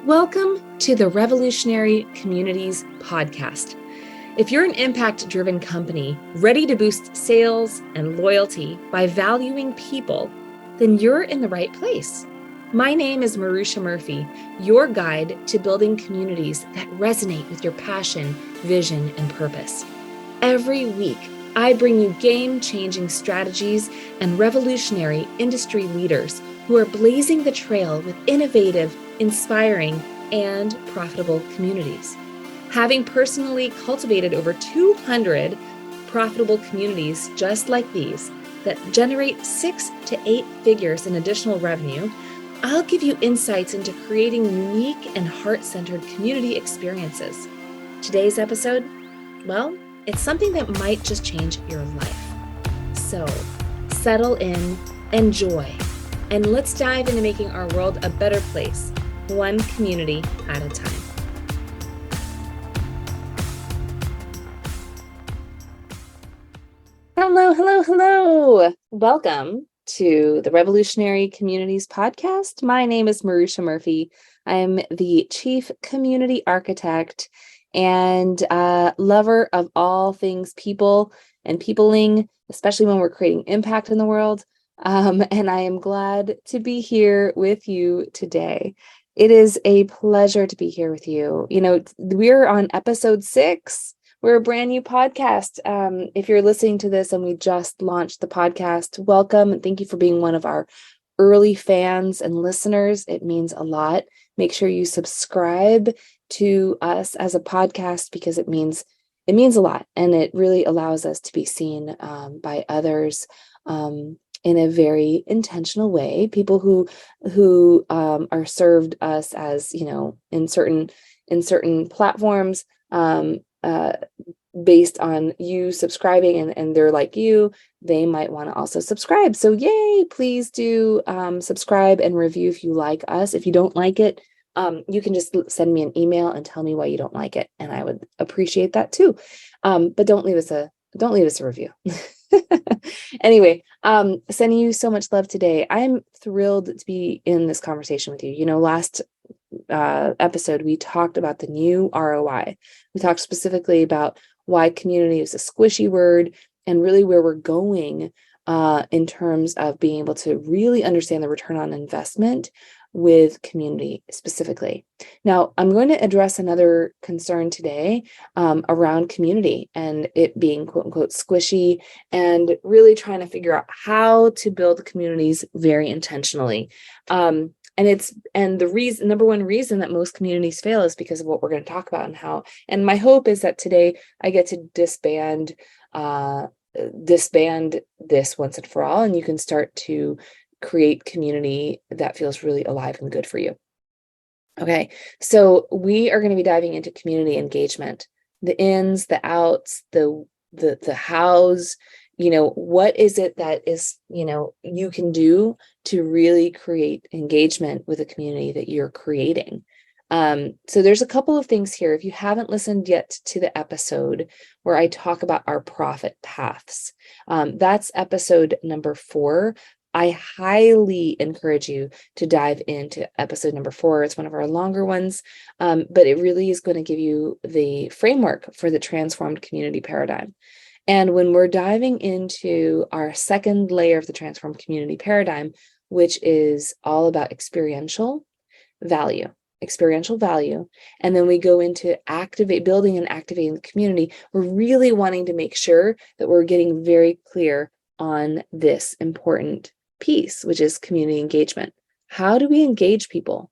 Welcome to the Revolutionary Communities podcast. If you're an impact-driven company ready to boost sales and loyalty by valuing people, then you're in the right place. My name is Maruxa Murphy, your guide to building communities that resonate with your passion, vision, and purpose. Every week, I bring you game-changing strategies and revolutionary industry leaders who are blazing the trail with innovative, inspiring, and profitable communities. Having personally cultivated over 200 profitable communities just like these that generate 6 to 8 figures in additional revenue, I'll give you insights into creating unique and heart-centered community experiences. Today's episode, well, it's something that might just change your life. So settle in, enjoy, and let's dive into making our world a better place, one community at a time. Hello. Welcome to the Revolutionary Communities podcast. My name is Maruxa Murphy. I'm the Chief Community Architect and lover of all things people and peopling, especially when we're creating impact in the world. And I am glad to be here with you today. It is a pleasure to be here with you. You know, we're on episode 6. We're a brand new podcast. If you're listening to this and we just launched the podcast, welcome and thank you for being one of our early fans and listeners. It means a lot. Make sure you subscribe to us as a podcast because it means a lot, and it really allows us to be seen by others in a very intentional way. People who are served us as, you know, in certain platforms based on you subscribing and they're like you, they might want to also subscribe. So yay, please do subscribe and review if you like us. If you don't like it, you can just send me an email and tell me why you don't like it, and I would appreciate that too. But don't leave us a review. Anyway, sending you so much love today. I'm thrilled to be in this conversation with you. You know, last episode, we talked about the new ROI. We talked specifically about why community is a squishy word and really where we're going in terms of being able to really understand the return on investment with community specifically. Now, I'm going to address another concern today around community and it being quote unquote squishy, and really trying to figure out how to build communities very intentionally. And the number one reason that most communities fail is because of what we're going to talk about and my hope is that today I get to disband this once and for all, and you can start to create community that feels really alive and good for you. Okay, so we are going to be diving into community engagement, the ins, the outs, the hows. You know, what is it that is, you know, you can do to really create engagement with a community that you're creating. So there's a couple of things here. If you haven't listened yet to the episode where I talk about our profit paths, that's episode number 4. I highly encourage you to dive into episode number 4. It's one of our longer ones, but it really is going to give you the framework for the transformed community paradigm. And when we're diving into our second layer of the transformed community paradigm, which is all about experiential value, and then we go into building and activating the community, we're really wanting to make sure that we're getting very clear on this important piece, which is community engagement. How do we engage people?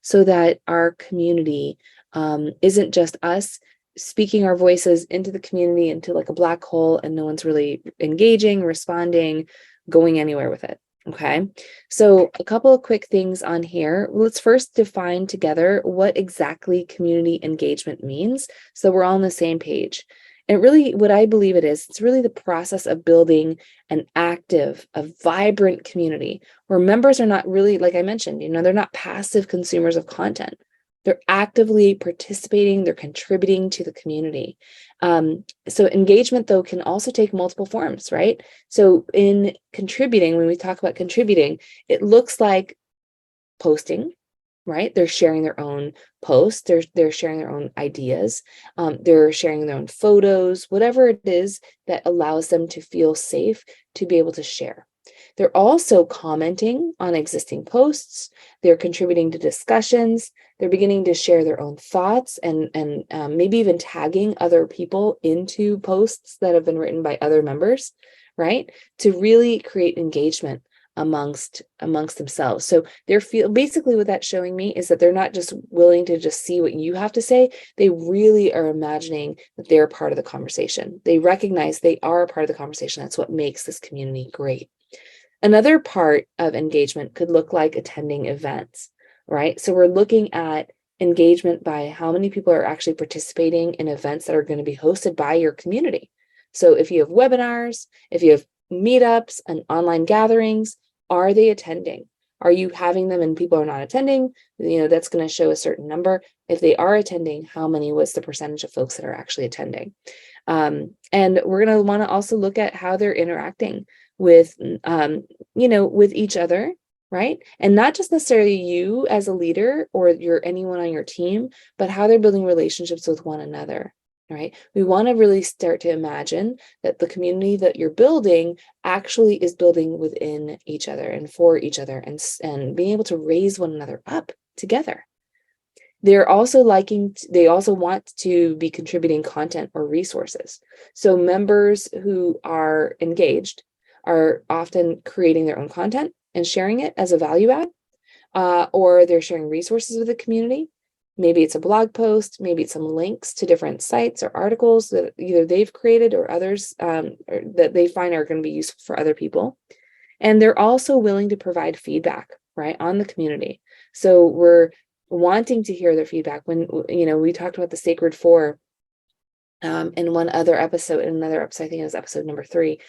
So that our community isn't just us speaking our voices into the community, into like a black hole, and no one's really engaging, responding, going anywhere with it. Okay, so a couple of quick things on here. Let's first define together what exactly community engagement means, so we're all on the same page. And really, what I believe it's really the process of building an active, a vibrant community where members are not really, like I mentioned, you know, they're not passive consumers of content. They're actively participating, they're contributing to the community. So engagement, though, can also take multiple forms, right? So in contributing, when we talk about contributing, it looks like posting, right? They're sharing their own posts, they're sharing their own ideas, they're sharing their own photos, whatever it is that allows them to feel safe to be able to share. They're also commenting on existing posts. They're contributing to discussions. They're beginning to share their own thoughts and maybe even tagging other people into posts that have been written by other members, right? To really create engagement amongst themselves. So basically what that's showing me is that they're not just willing to just see what you have to say. They really are imagining that they're part of the conversation. They recognize they are a part of the conversation. That's what makes this community great. Another part of engagement could look like attending events, right? So we're looking at engagement by how many people are actually participating in events that are going to be hosted by your community. So if you have webinars, if you have meetups and online gatherings, are they attending? Are you having them and people are not attending? That's going to show a certain number. If they are attending, how many was the percentage of folks that are actually attending? And we're going to want to also look at how they're interacting with, with each other, right? And not just necessarily you as a leader or anyone on your team, but how they're building relationships with one another, right? We want to really start to imagine that the community that you're building actually is building within each other and for each other and being able to raise one another up together. They also want to be contributing content or resources. So members who are engaged are often creating their own content and sharing it as a value add, or they're sharing resources with the community. Maybe it's a blog post, maybe it's some links to different sites or articles that either they've created or others or that they find are going to be useful for other people. And they're also willing to provide feedback, right, on the community. So we're wanting to hear their feedback. When, we talked about the Sacred Four in another episode, I think it was episode number 3.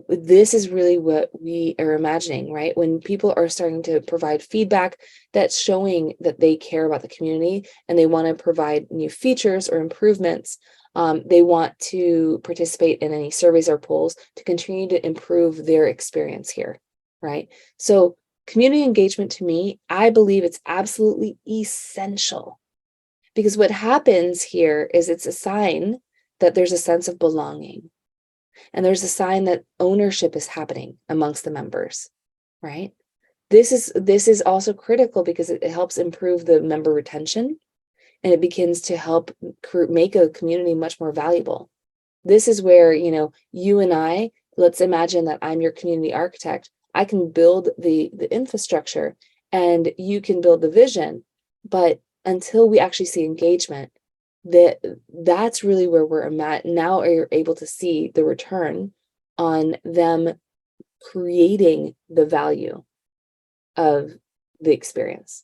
This is really what we are imagining, right? When people are starting to provide feedback that's showing that they care about the community and they want to provide new features or improvements. They want to participate in any surveys or polls to continue to improve their experience here, right? So community engagement, to me, I believe it's absolutely essential, because what happens here is it's a sign that there's a sense of belonging. And there's a sign that ownership is happening amongst the members, right? This is also critical because it helps improve the member retention, and it begins to help make a community much more valuable. This is where, you and I, let's imagine that I'm your community architect. I can build the infrastructure and you can build the vision, but until we actually see engagement, that's really where we're at now. You're able to see the return on them creating the value of the experience,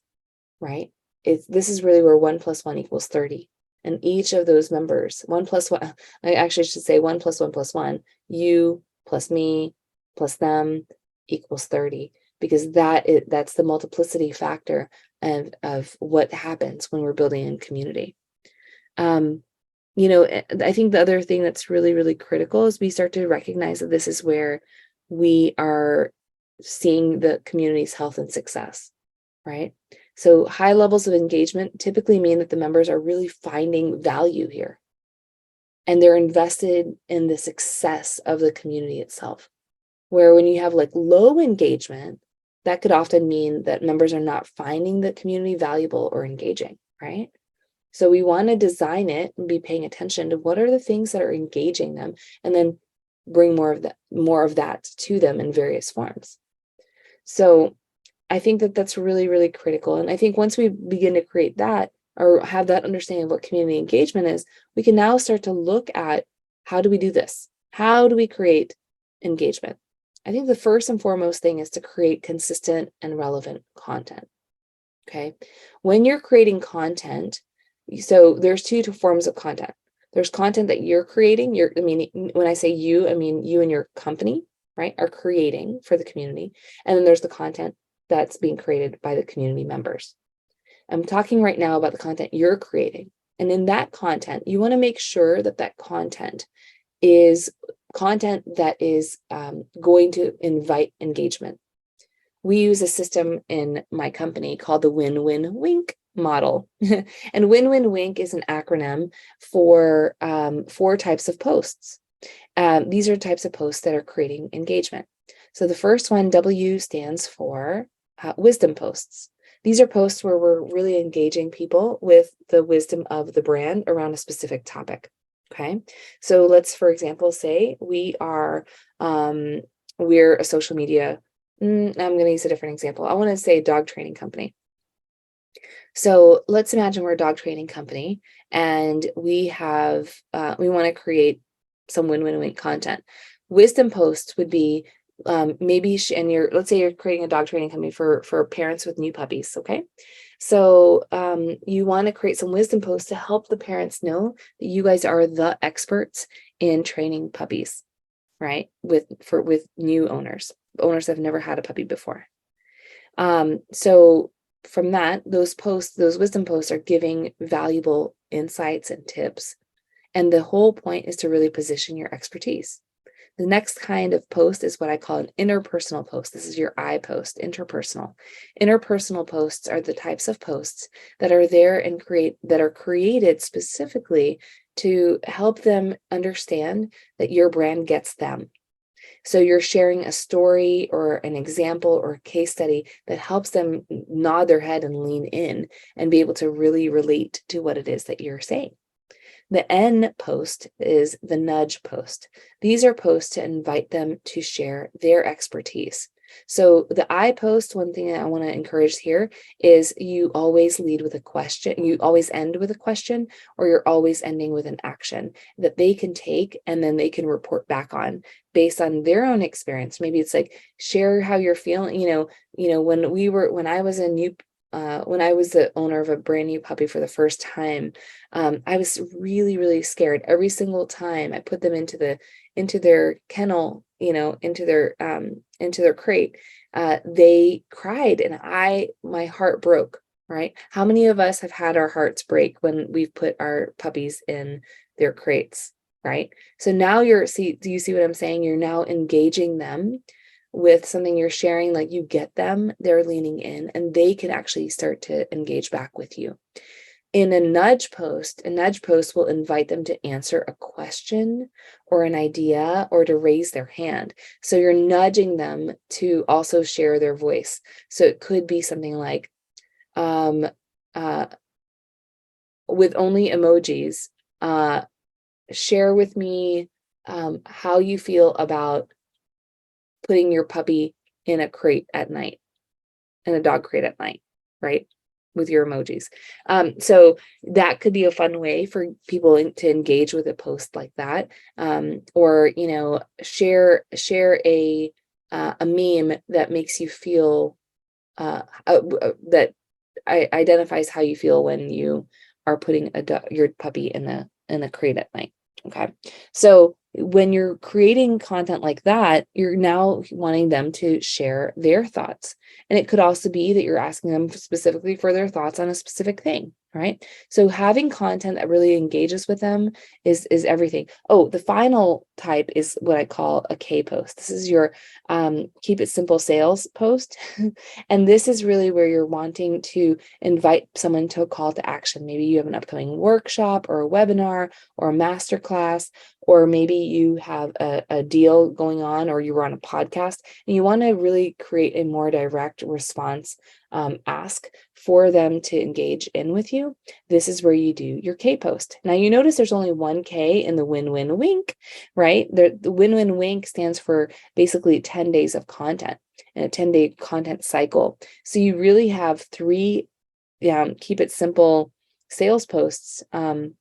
right? This is really where 1 + 1 = 30. And each of those members, 1 + 1, I actually should say 1 + 1 + 1, you plus me plus them equals 30, because that's the multiplicity factor of what happens when we're building in community. I think the other thing that's really, really critical is we start to recognize that this is where we are seeing the community's health and success, right? So high levels of engagement typically mean that the members are really finding value here, and they're invested in the success of the community itself. Where when you have like low engagement, that could often mean that members are not finding the community valuable or engaging, right? So we want to design it and be paying attention to what are the things that are engaging them, and then bring more of that to them in various forms. So I think that that's really, really critical. And I think once we begin to create that or have that understanding of what community engagement is, we can now start to look at, how do we do this? How do we create engagement? I think the first and foremost thing is to create consistent and relevant content. Okay. When you're creating content, so there's two forms of content. There's content that you're creating. When I say you, I mean you and your company, right, are creating for the community. And then there's the content that's being created by the community members. I'm talking right now about the content you're creating. And in that content, you want to make sure that that content is content that is going to invite engagement. We use a system in my company called the win-win-wink model. And win-win-wink is an acronym for 4 types of posts. These are types of posts that are creating engagement. So the first one, W, stands for wisdom posts. These are posts where we're really engaging people with the wisdom of the brand around a specific topic. Okay, so let's, for example, say we're a social media. I'm going to use a different example. I want to say dog training company. So let's imagine we're a dog training company and we want to create some win-win-win content. Wisdom posts would be maybe, let's say you're creating a dog training company for parents with new puppies. Okay. So you want to create some wisdom posts to help the parents know that you guys are the experts in training puppies, right? With new owners that have never had a puppy before. So from that, those wisdom posts are giving valuable insights and tips. And the whole point is to really position your expertise. The next kind of post is what I call an interpersonal post. This is your I post, interpersonal. Interpersonal posts are the types of posts that are there and that are created specifically to help them understand that your brand gets them. So you're sharing a story or an example or a case study that helps them nod their head and lean in and be able to really relate to what it is that you're saying. The N post is the nudge post. These are posts to invite them to share their expertise. So the I post, one thing that I want to encourage here is you always lead with a question. You always end with a question, or you're always ending with an action that they can take and then they can report back on based on their own experience. Maybe it's like, share how you're feeling. When I was the owner of a brand new puppy for the first time, I was really, really scared. Every single time I put them into their kennel, into their crate, they cried and my heart broke, right? How many of us have had our hearts break when we've put our puppies in their crates, right? So now do you see what I'm saying? You're now engaging them with something you're sharing, like you get them, they're leaning in, and they can actually start to engage back with you. In a nudge post will invite them to answer a question or an idea or to raise their hand. So you're nudging them to also share their voice. So it could be something like, with only emojis, share with me how you feel about putting your puppy in a crate at night, in a dog crate at night, right? With your emojis. So that could be a fun way for people to engage with a post like that. Or, share a meme that makes you feel, that identifies how you feel when you are putting your puppy in a crate at night. Okay. So when you're creating content like that, you're now wanting them to share their thoughts. And it could also be that you're asking them specifically for their thoughts on a specific thing, right? So having content that really engages with them is everything. Oh, the final type is what I call a K post. This is your keep it simple sales post. And this is really where you're wanting to invite someone to a call to action. Maybe you have an upcoming workshop or a webinar or a masterclass, or maybe you have a deal going on, or you were on a podcast and you want to really create a more direct response ask for them to engage in with you. This is where you do your K post. Now you notice there's only one K in the win-win-wink, right? The win-win-wink stands for basically 10 days of content and a 10-day content cycle. So you really have 3 keep it simple sales posts 3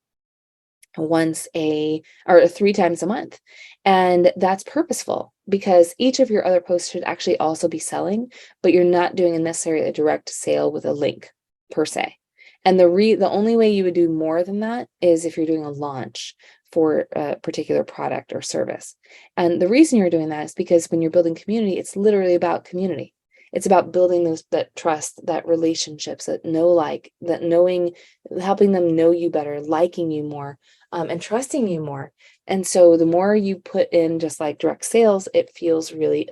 times a month. And that's purposeful because each of your other posts should actually also be selling, but you're not doing necessarily a direct sale with a link per se. And the only way you would do more than that is if you're doing a launch for a particular product or service. And the reason you're doing that is because when you're building community, it's literally about community. It's about building that trust, that relationships, helping them know you better, liking you more, and trusting you more. And so the more you put in just like direct sales, it feels really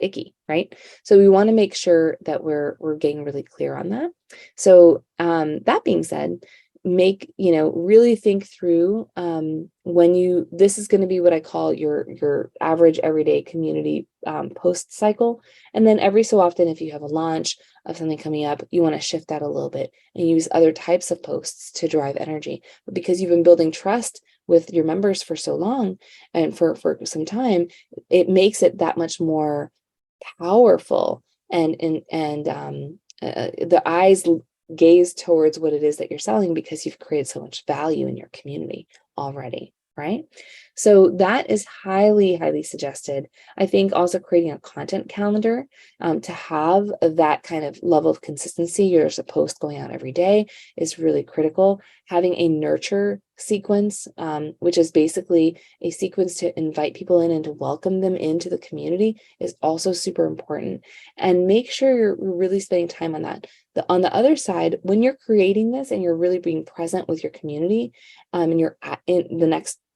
icky, right? So we want to make sure that we're getting really clear on that. So that being said, really think through this is going to be what I call your average everyday community post cycle. And then every so often, if you have a launch of something coming up, you want to shift that a little bit and use other types of posts to drive energy. But because you've been building trust with your members for so long and for some time, it makes it that much more powerful, the eyes gaze towards what it is that you're selling because you've created so much value in your community already, right? So that is highly, highly suggested. I think also creating a content calendar to have that kind of level of consistency. There's a post going out every day is really critical. Having a nurture sequence, which is basically a sequence to invite people in and to welcome them into the community, is also super important. And make sure you're really spending time on that. On the other side, when you're creating this and you're really being present with your community, and you're in the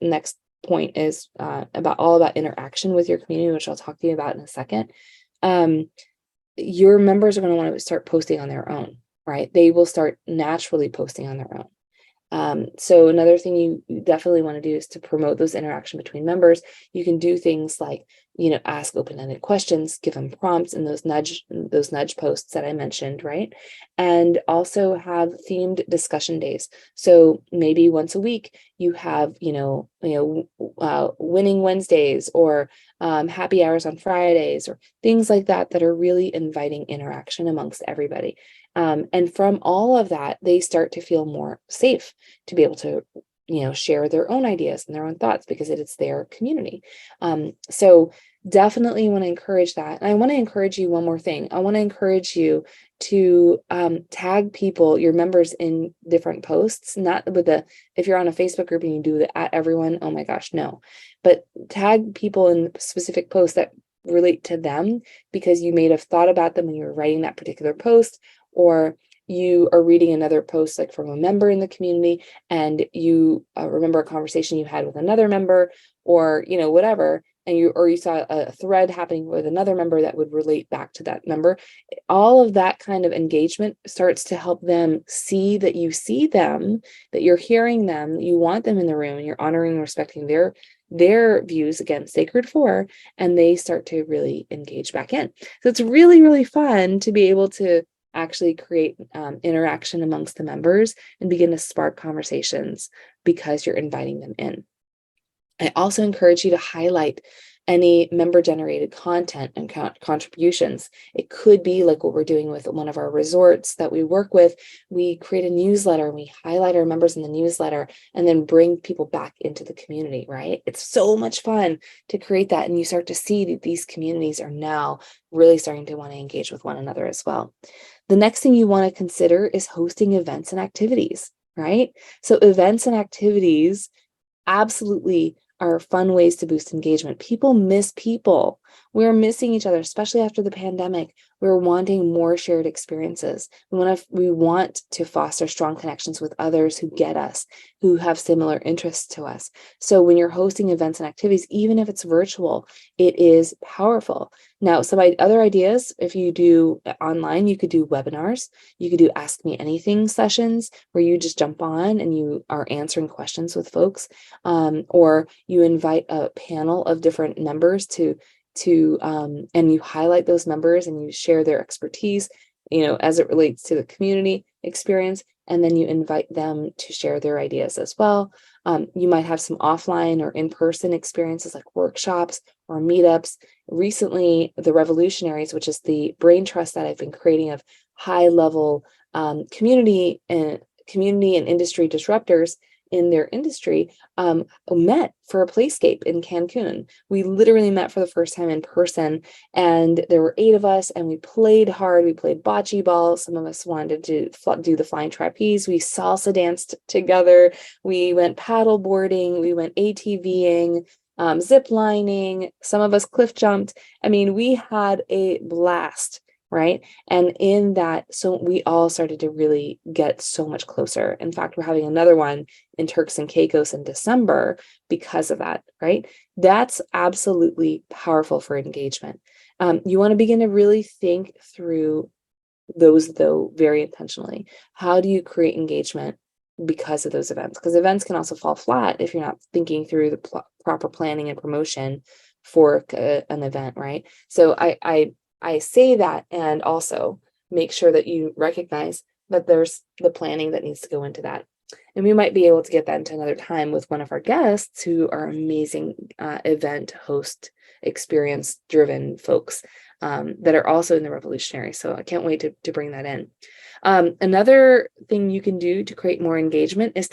next point is about interaction with your community, which I'll talk to you about in a second. Your members are going to want to start posting on their own, right? They will start naturally posting on their own. So another thing you definitely want to do is to promote those interaction between members. You can do things like, ask open-ended questions, give them prompts in those nudge posts that I mentioned, right? And also have themed discussion days. So maybe once a week you have, winning Wednesdays or happy hours on Fridays or things like that are really inviting interaction amongst everybody. And from all of that, they start to feel more safe to be able to, share their own ideas and their own thoughts because it is their community. So definitely want to encourage that. And I want to encourage you one more thing. I want to encourage you to tag people, your members, in different posts, not with if you're on a Facebook group and you do the at everyone, oh my gosh, no. But tag people in specific posts that relate to them because you may have thought about them when you were writing that particular post, or you are reading another post like from a member in the community and you remember a conversation you had with another member or whatever, and you saw a thread happening with another member that would relate back to that member. All of that kind of engagement starts to help them see that you see them, that you're hearing them, that you want them in the room, and you're honoring and respecting their views, again, sacred for, and they start to really engage back in. So it's really, really fun to be able to actually create interaction amongst the members and begin to spark conversations because you're inviting them in. I also encourage you to highlight any member-generated content and contributions. It could be like what we're doing with one of our resorts that we work with. We create a newsletter and we highlight our members in the newsletter and then bring people back into the community, right? It's so much fun to create that. And you start to see that these communities are now really starting to want to engage with one another as well. The next thing you want to consider is hosting events and activities, right? So events and activities absolutely are fun ways to boost engagement. People miss people. We're missing each other, especially after the pandemic. We're wanting more shared experiences. We want to foster strong connections with others who get us, who have similar interests to us. So when you're hosting events and activities, even if it's virtual, it is powerful. Now, some other ideas, if you do online, you could do webinars. You could do Ask Me Anything sessions where you just jump on and you are answering questions with folks, or you invite a panel of different members and you highlight those members and you share their expertise, as it relates to the community experience, and then you invite them to share their ideas as well. You might have some offline or in-person experiences like workshops or meetups. Recently, the Revolutionaries, which is the brain trust that I've been creating of high-level community and industry disruptors in their industry, met for a playscape in Cancun. We literally met for the first time in person, and there were 8 of us, and we played hard. We played bocce ball. Some of us wanted to do the flying trapeze. We salsa danced together. We went paddle boarding. We went ATVing, zip lining. Some of us cliff jumped. I mean, we had a blast. Right. And in that, so we all started to really get so much closer. In fact, we're having another one in Turks and Caicos in December because of that. Right. That's absolutely powerful for engagement. You want to begin to really think through those, though, very intentionally. How do you create engagement because of those events? Because events can also fall flat if you're not thinking through the proper planning and promotion for an event, right? So I say that, and also make sure that you recognize that there's the planning that needs to go into that. And we might be able to get that into another time with one of our guests who are amazing event host, experience driven folks that are also in the revolutionary. So I can't wait to bring that in. Another thing you can do to create more engagement is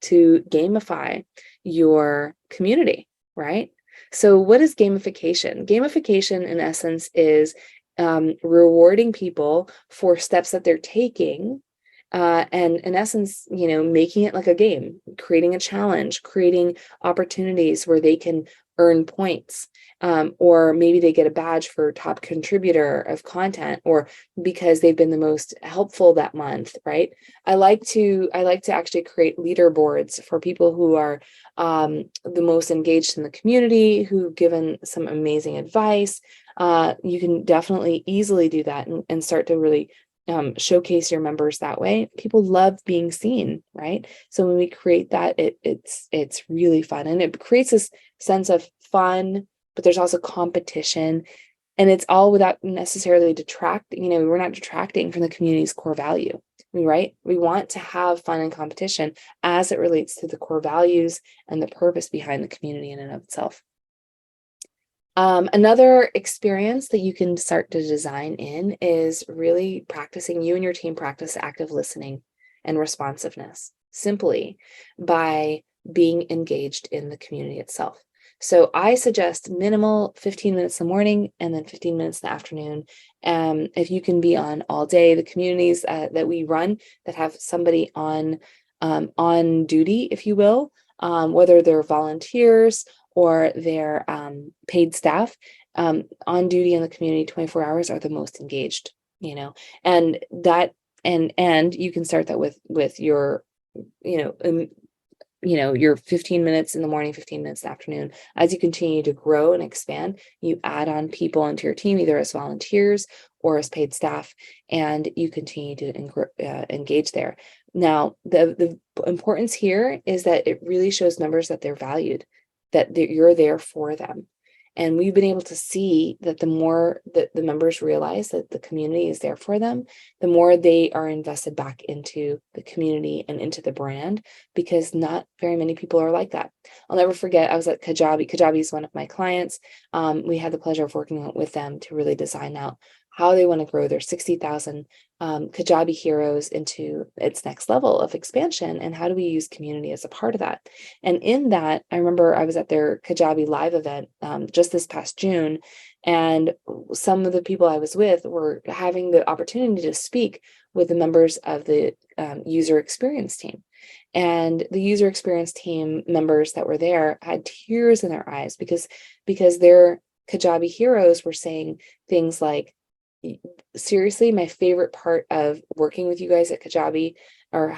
to gamify your community, right? So what is gamification? Gamification, in essence, is rewarding people for steps that they're taking, and in essence, making it like a game, creating a challenge, creating opportunities where they can earn points, or maybe they get a badge for top contributor of content, or because they've been the most helpful that month, right? I like to actually create leaderboards for people who are the most engaged in the community, who've given some amazing advice. You can definitely easily do that and start to really showcase your members that way. People love being seen, right? So when we create that, it's really fun, and it creates this sense of fun, but there's also competition, and it's all without necessarily we're not detracting from the community's core value, right? We want to have fun and competition as it relates to the core values and the purpose behind the community in and of itself. Another experience that you can start to design in is really practicing, you and your team practice active listening and responsiveness simply by being engaged in the community itself. So I suggest minimal 15 minutes in the morning and then 15 minutes in the afternoon. If you can be on all day, the communities that we run that have somebody on duty, if you will, whether they're volunteers or their paid staff, on duty in the community 24 hours are the most engaged, and that, and you can start that with your, your 15 minutes in the morning, 15 minutes in the afternoon. As you continue to grow and expand, you add on people into your team, either as volunteers or as paid staff, and you continue to engage there. Now, the importance here is that it really shows members that they're valued, that you're there for them. And we've been able to see that the more that the members realize that the community is there for them, the more they are invested back into the community and into the brand, because not very many people are like that. I'll never forget, I was at Kajabi. Kajabi is one of my clients. We had the pleasure of working with them to really design out how they want to grow their 60,000 Kajabi heroes into its next level of expansion, and how do we use community as a part of that. And in that, I remember I was at their Kajabi live event just this past June, and some of the people I was with were having the opportunity to speak with the members of the user experience team. And the user experience team members that were there had tears in their eyes because their Kajabi heroes were saying things like, seriously, my favorite part of working with you guys at Kajabi, or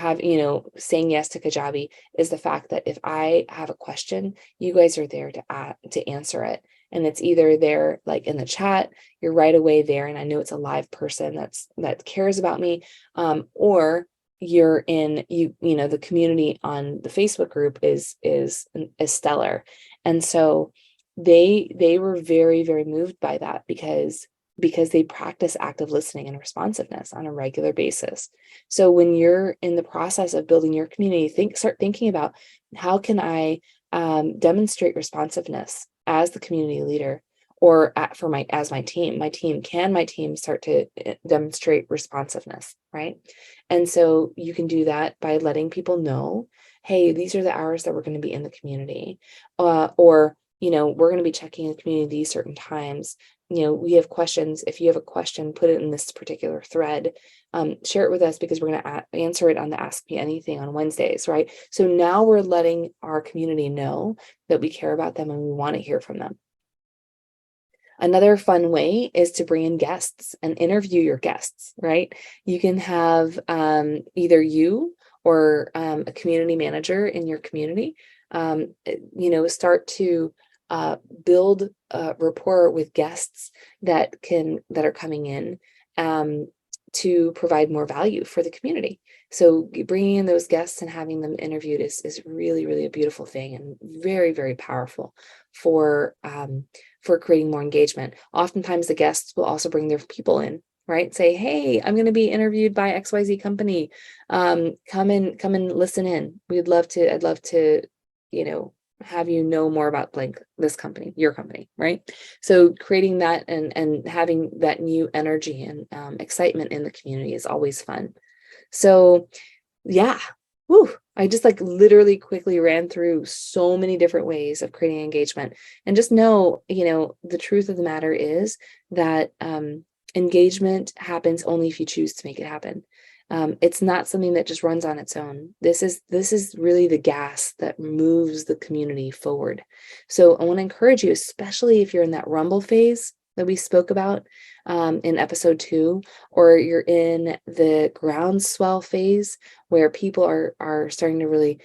saying yes to Kajabi, is the fact that if I have a question, you guys are there to answer it. And it's either there like in the chat, you're right away there, and I know it's a live person that cares about me, or you're in the community on the Facebook group is stellar. And so they were very, very moved by that, because they practice active listening and responsiveness on a regular basis. So when you're in the process of building your community, start thinking about, how can I demonstrate responsiveness as the community leader, or as my team? Can my team start to demonstrate responsiveness, right? And so you can do that by letting people know, hey, these are the hours that we're going to be in the community, or we're going to be checking the community these certain times. We have questions. If you have a question, put it in this particular thread, share it with us, because we're going to answer it on the Ask Me Anything on Wednesdays, right? So now we're letting our community know that we care about them and we want to hear from them. Another fun way is to bring in guests and interview your guests, right? You can have either you or a community manager in your community, start to build rapport with guests that are coming in, to provide more value for the community. So bringing in those guests and having them interviewed is really, really a beautiful thing, and very, very powerful for creating more engagement. Oftentimes the guests will also bring their people in, right? Say, hey, I'm going to be interviewed by XYZ company. Come and listen in. I'd love to, have you know more about blank, this company, your company, right? So creating that and having that new energy and excitement in the community is always fun. So yeah, I just like literally quickly ran through so many different ways of creating engagement. And just know, the truth of the matter is that engagement happens only if you choose to make it happen. It's not something that just runs on its own. This is really the gas that moves the community forward. So I want to encourage you, especially if you're in that rumble phase that we spoke about in episode 2, or you're in the groundswell phase where people are starting to really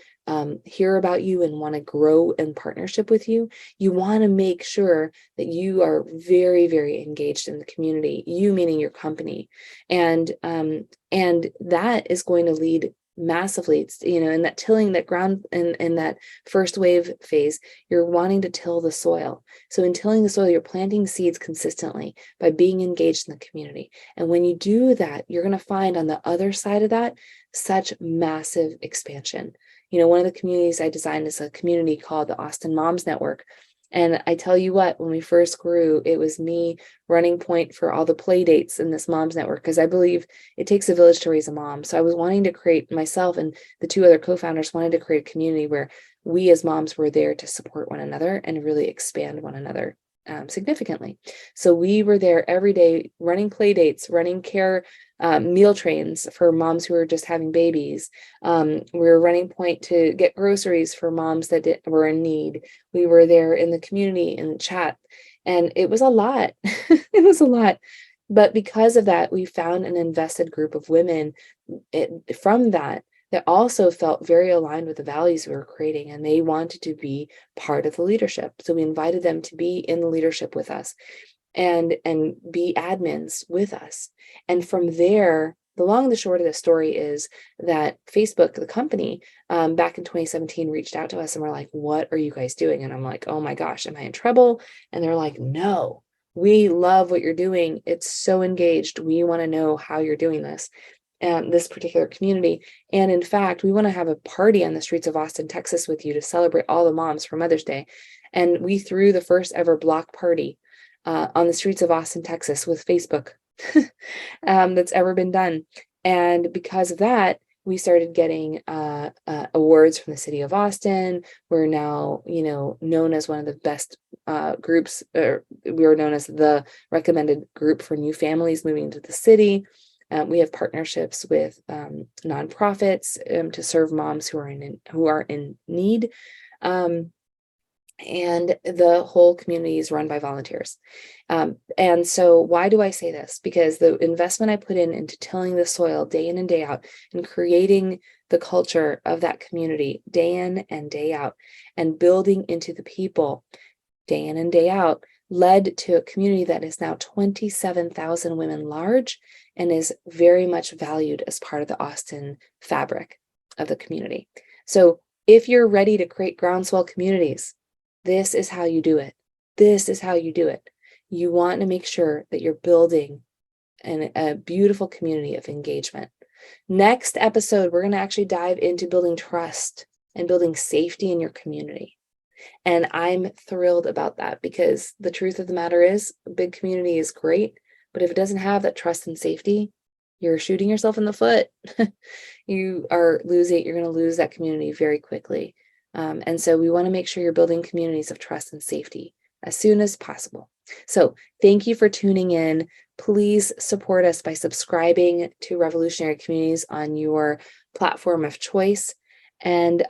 hear about you and want to grow in partnership with you. You want to make sure that you are very, very engaged in the community, you meaning your company. And that is going to lead massively. It's, in that tilling, that ground, in that first wave phase, you're wanting to till the soil. So in tilling the soil, you're planting seeds consistently by being engaged in the community. And when you do that, you're going to find on the other side of that such massive expansion. One of the communities I designed is a community called the Austin Moms Network. And I tell you what, when we first grew, it was me running point for all the play dates in this moms network, because I believe it takes a village to raise a mom. So I was wanting to create, myself and the 2 other co-founders wanted to create a community where we as moms were there to support one another and really expand one another significantly. So we were there every day running play dates, running care meal trains for moms who were just having babies. We were running point to get groceries for moms that were in need. We were there in the community in chat, and it was a lot. It was a lot. But because of that, we found an invested group of women from that also felt very aligned with the values we were creating, and they wanted to be part of the leadership. So we invited them to be in the leadership with us and be admins with us. And from there, the long and the short of the story is that Facebook, the company, back in 2017 reached out to us and were like, what are you guys doing? And I'm like, oh my gosh, am I in trouble? And they're like, no, we love what you're doing. It's so engaged. We want to know how you're doing this particular community. And in fact, we want to have a party on the streets of Austin, Texas with you to celebrate all the moms for Mother's Day. And we threw the first ever block party on the streets of Austin, Texas with Facebook that's ever been done. And because of that, we started getting awards from the city of Austin. We're now, known as one of the best groups, or we were known as the recommended group for new families moving to the city. We have partnerships with nonprofits to serve moms who are in need. And the whole community is run by volunteers. And so why do I say this? Because the investment I put into tilling the soil day in and day out and creating the culture of that community day in and day out and building into the people day in and day out led to a community that is now 27,000 women large and is very much valued as part of the Austin fabric of the community. So if you're ready to create groundswell communities, this is how you do it. This is how you do it. You want to make sure that you're building a beautiful community of engagement. Next episode, we're going to actually dive into building trust and building safety in your community. And I'm thrilled about that, because the truth of the matter is a big community is great, but if it doesn't have that trust and safety, you're shooting yourself in the foot. You're going to lose that community very quickly. And so we want to make sure you're building communities of trust and safety as soon as possible. So thank you for tuning in. Please support us by subscribing to Revolutionary Communities on your platform of choice, and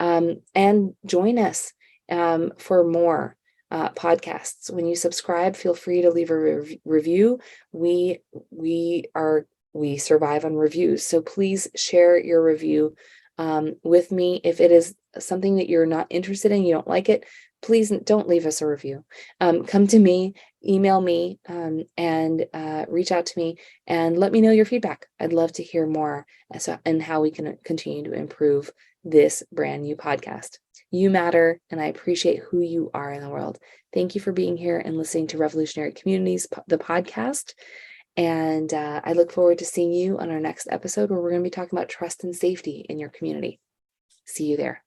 join us for more podcasts. When you subscribe, feel free to leave a review. We survive on reviews, so please share your review with me. If it is something that you're not interested in, you don't like it, please don't leave us a review. Come to me, email me, and reach out to me and let me know your feedback. I'd love to hear more and how we can continue to improve this brand new podcast. You matter, and I appreciate who you are in the world. Thank you for being here and listening to Revolutionary Communities, the podcast. And I look forward to seeing you on our next episode, where we're going to be talking about trust and safety in your community. See you there.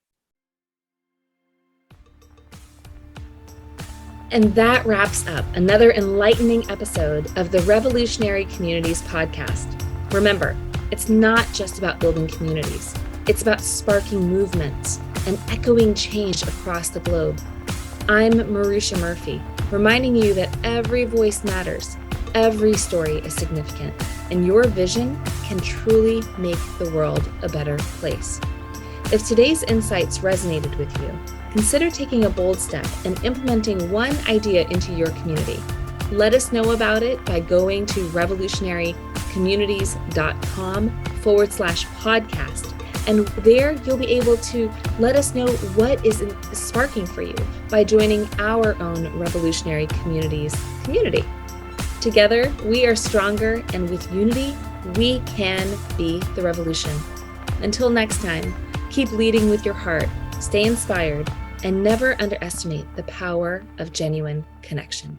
And that wraps up another enlightening episode of the Revolutionary Communities podcast. Remember, it's not just about building communities. It's about sparking movements and echoing change across the globe. I'm Maruxa Murphy, reminding you that every voice matters, every story is significant, and your vision can truly make the world a better place. If today's insights resonated with you, consider taking a bold step and implementing one idea into your community. Let us know about it by going to revolutionarycommunities.com/podcast. And there you'll be able to let us know what is sparking for you by joining our own Revolutionary Communities community. Together, we are stronger, and with unity, we can be the revolution. Until next time, keep leading with your heart, stay inspired, and never underestimate the power of genuine connection.